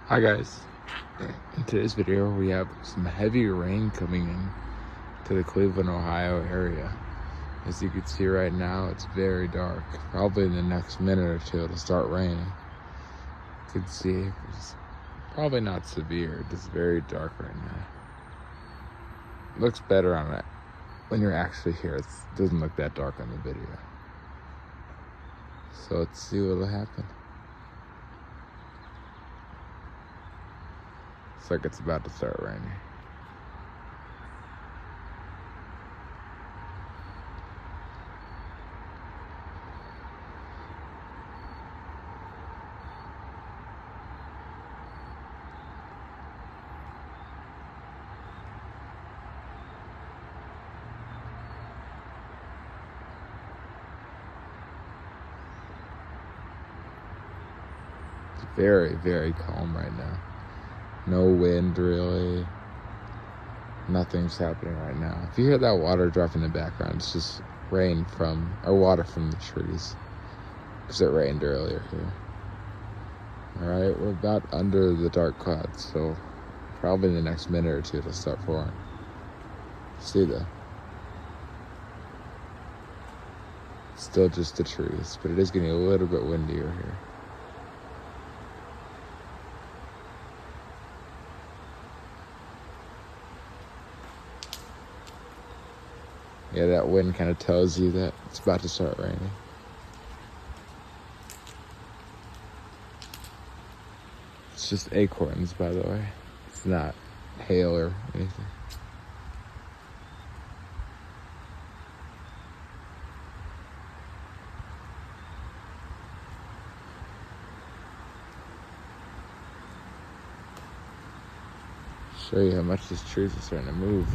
Hi guys, in today's video we have some heavy rain coming in to the Cleveland, Ohio area. As you can see right now, it's very dark. Probably in the next minute or two it'll start raining. You can see it's probably not severe, just very dark right now. It looks better on it when you're actually here. It doesn't look that dark on the video. So let's see what'll happen. Looks like it's about to start raining. It's very, very calm right now. No wind really. Nothing's happening right now. If you hear that water drop in the background, it's just rain or water from the trees. Because it rained earlier here. Alright, we're about under the dark clouds, so probably in the next minute or two it'll start pouring. See that? Still just the trees, but it is getting a little bit windier here. Yeah, that wind kind of tells you that it's about to start raining. It's just acorns, by the way. It's not hail or anything. Show you how much these trees are starting to move.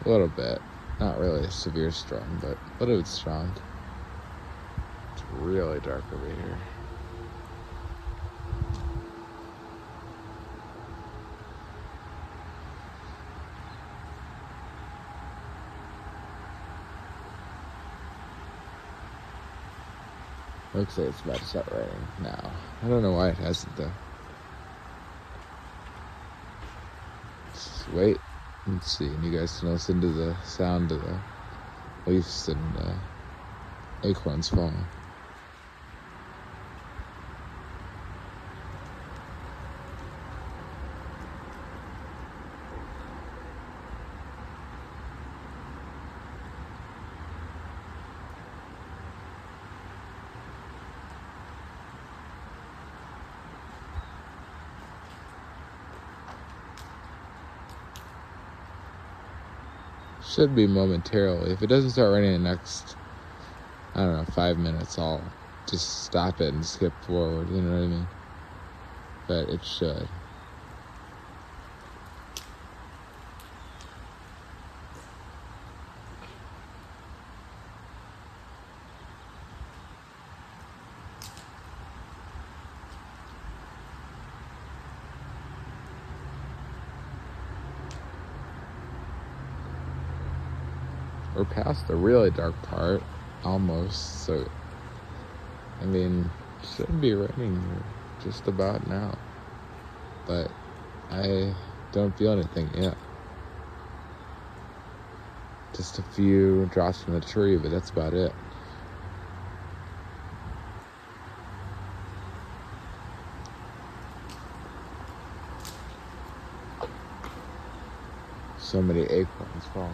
A little bit. Not really a severe storm, but a little bit strong. It's really dark over here. Looks like it's about to start raining now. I don't know why it hasn't though. Just wait and see, and you guys can listen to the sound of the leaves and the acorns falling. Should be momentarily. If it doesn't start raining in the next, 5 minutes, I'll just stop it and skip forward, you know what I mean? But it should. We're past the really dark part, almost, so, it should be raining just about now, but I don't feel anything yet. Just a few drops from the tree, but that's about it. So many acorns falling.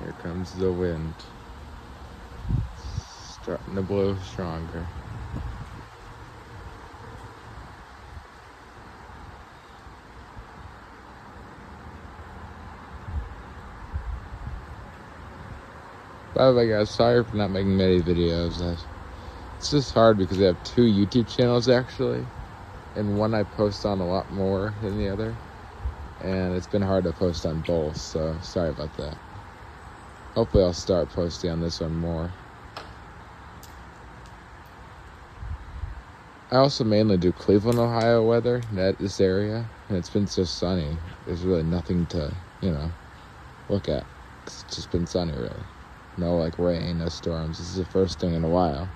Here comes the wind. Starting to blow stronger. By the way guys, sorry for not making many videos. It's just hard because I have 2 YouTube channels actually. And one I post on a lot more than the other. And it's been hard to post on both, so sorry about that. Hopefully I'll start posting on this one more. I also mainly do Cleveland, Ohio weather, this area, and it's been so sunny. There's really nothing to, look at. It's just been sunny, really. No like rain, no storms. This is the first thing in a while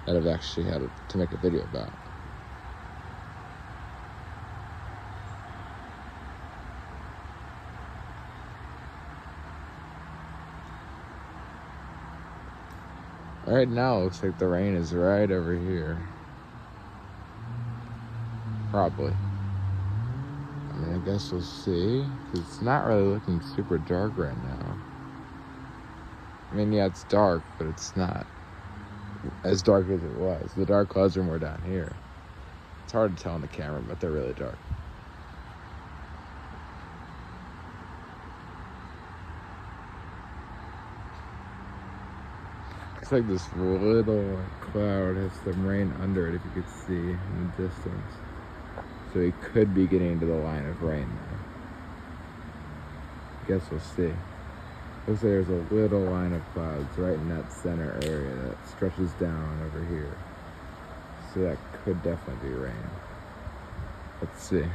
that I've actually had to make a video about. Right now, it looks like the rain is right over here. Probably. I mean, I guess we'll see. 'Cause it's not really looking super dark right now. I mean, yeah, it's dark, but it's not as dark as it was. The dark clouds are more down here. It's hard to tell on the camera, but they're really dark. Looks like this little cloud has some rain under it, if you could see in the distance. So we could be getting into the line of rain now. Guess we'll see. Looks like there's a little line of clouds right in that center area that stretches down over here. So that could definitely be rain. Let's see.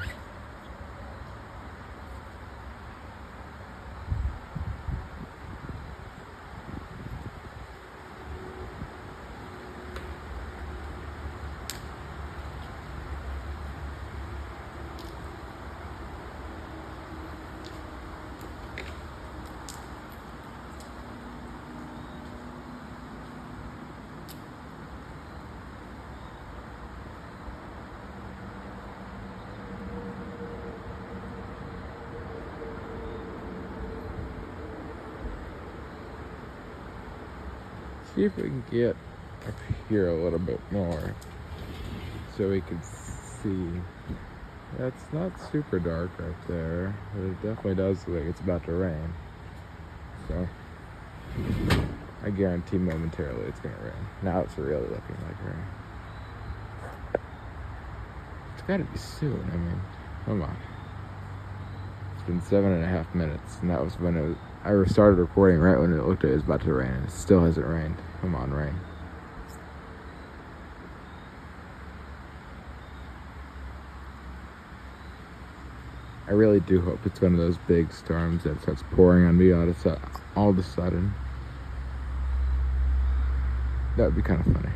See if we can get up here a little bit more so we can see. Yeah, it's not super dark right there, but it definitely does look like it's about to rain. So I guarantee momentarily it's gonna rain. Now it's really looking like rain. It's gotta be soon. I mean, come on. It's been 7.5 minutes, and that was when I started recording right when it looked like it was about to rain. It still hasn't rained. Come on, rain. I really do hope it's one of those big storms that starts pouring on me all of a sudden. That would be kind of funny.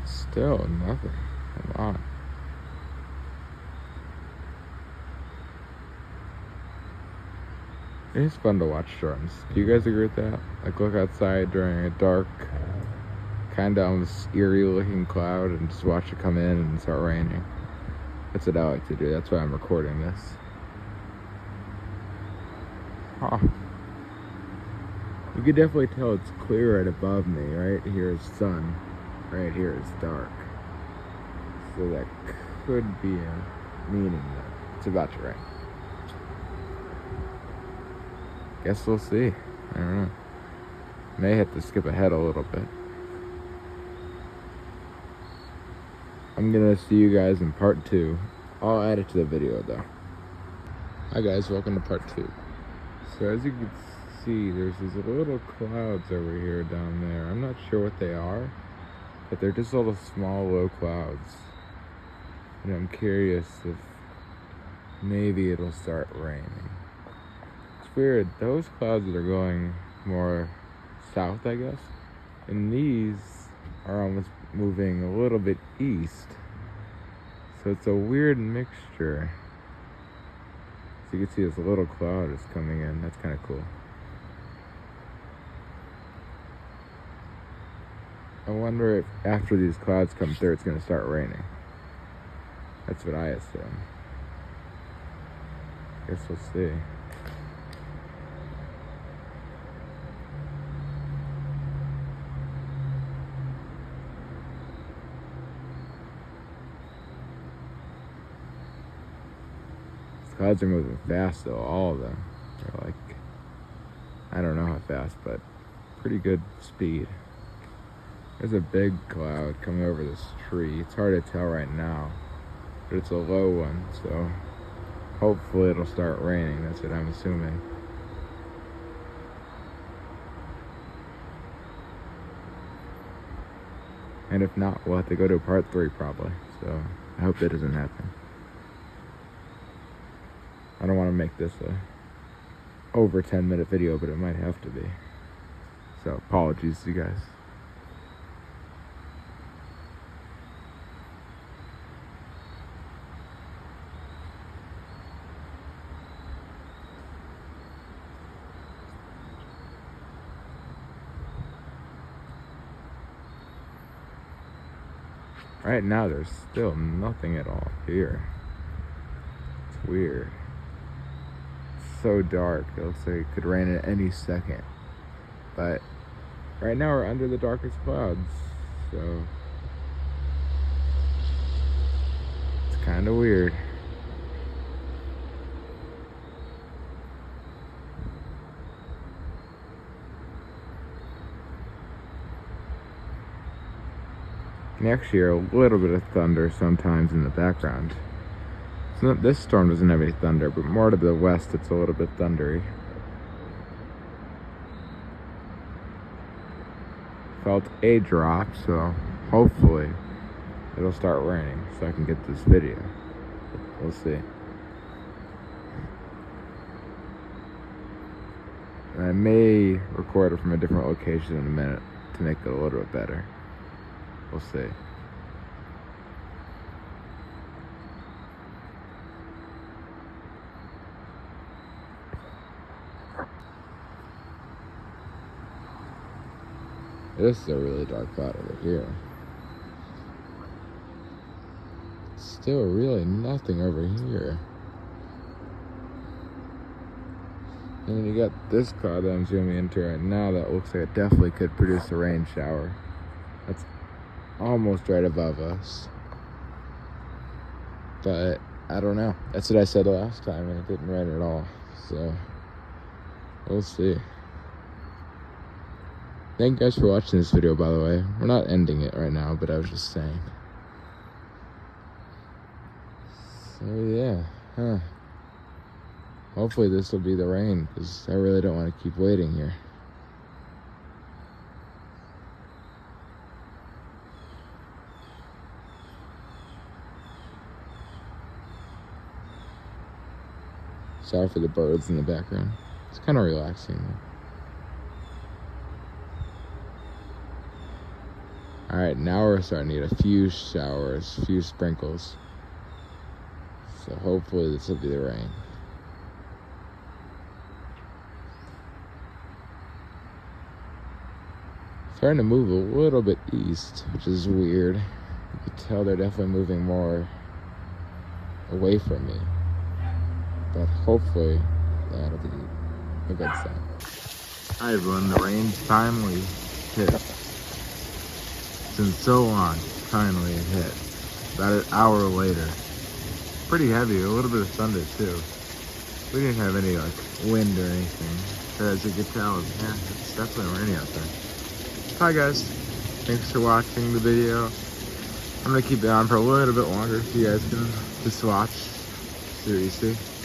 Still nothing. Come on. It is fun to watch storms. Do you guys agree with that? Like, look outside during a dark, kind of almost eerie looking cloud and just watch it come in and start raining. That's what I like to do. That's why I'm recording this. Huh. You can definitely tell it's clear right above me. Right here is sun. Right here is dark. So that could be a meaning that it's about to rain. Guess we'll see. I don't know. May have to skip ahead a little bit. I'm gonna see you guys in part 2. I'll add it to the video though. Hi guys, welcome to part 2. So as you can see, there's these little clouds over here down there. I'm not sure what they are, but they're just little small low clouds. And I'm curious if maybe it'll start raining. It's weird, those clouds that are going more south, I guess, and these are almost moving a little bit east. So it's a weird mixture. So you can see this little cloud is coming in. That's kind of cool. I wonder if after these clouds come through, it's going to start raining. That's what I assume. Guess we'll see. Clouds are moving fast though, all of them. They're like, I don't know how fast, but pretty good speed. There's a big cloud coming over this tree. It's hard to tell right now, but it's a low one, so hopefully it'll start raining. That's what I'm assuming. And if not, we'll have to go to part 3 probably. So I hope that doesn't happen. I don't want to make this a over 10-minute video, but it might have to be. So apologies to you guys. Right now, there's still nothing at all here. It's weird. It's so dark. It looks like it could rain at any second. But right now, we're under the darkest clouds. So it's kind of weird. You can actually hear a little bit of thunder sometimes in the background. So this storm doesn't have any thunder, but more to the west it's a little bit thundery. Felt a drop, so hopefully it'll start raining so I can get this video. We'll see. And I may record it from a different location in a minute to make it a little bit better. We'll see. This is a really dark cloud over here. Still really nothing over here. And then you got this cloud that I'm zooming into right now that looks like it definitely could produce a rain shower. That's almost right above us. But I don't know. That's what I said last time and it didn't rain at all. So we'll see. Thank you guys for watching this video, by the way. We're not ending it right now, but I was just saying. So yeah, hopefully this will be the rain, because I really don't want to keep waiting here. Sorry for the birds in the background. It's kind of relaxing. Alright, now we're starting to get a few showers, a few sprinkles. So hopefully this will be the rain. Starting to move a little bit east, which is weird. You can tell they're definitely moving more away from me. But hopefully that'll be a good sign. Hi everyone, the rain's finally hit. It's been so long, finally it hit. About an hour later. Pretty heavy, a little bit of thunder too. We didn't have any like wind or anything. But as you can tell, yeah, it's definitely raining out there. Hi guys, thanks for watching the video. I'm gonna keep it on for a little bit longer so you guys can just watch. See what you see.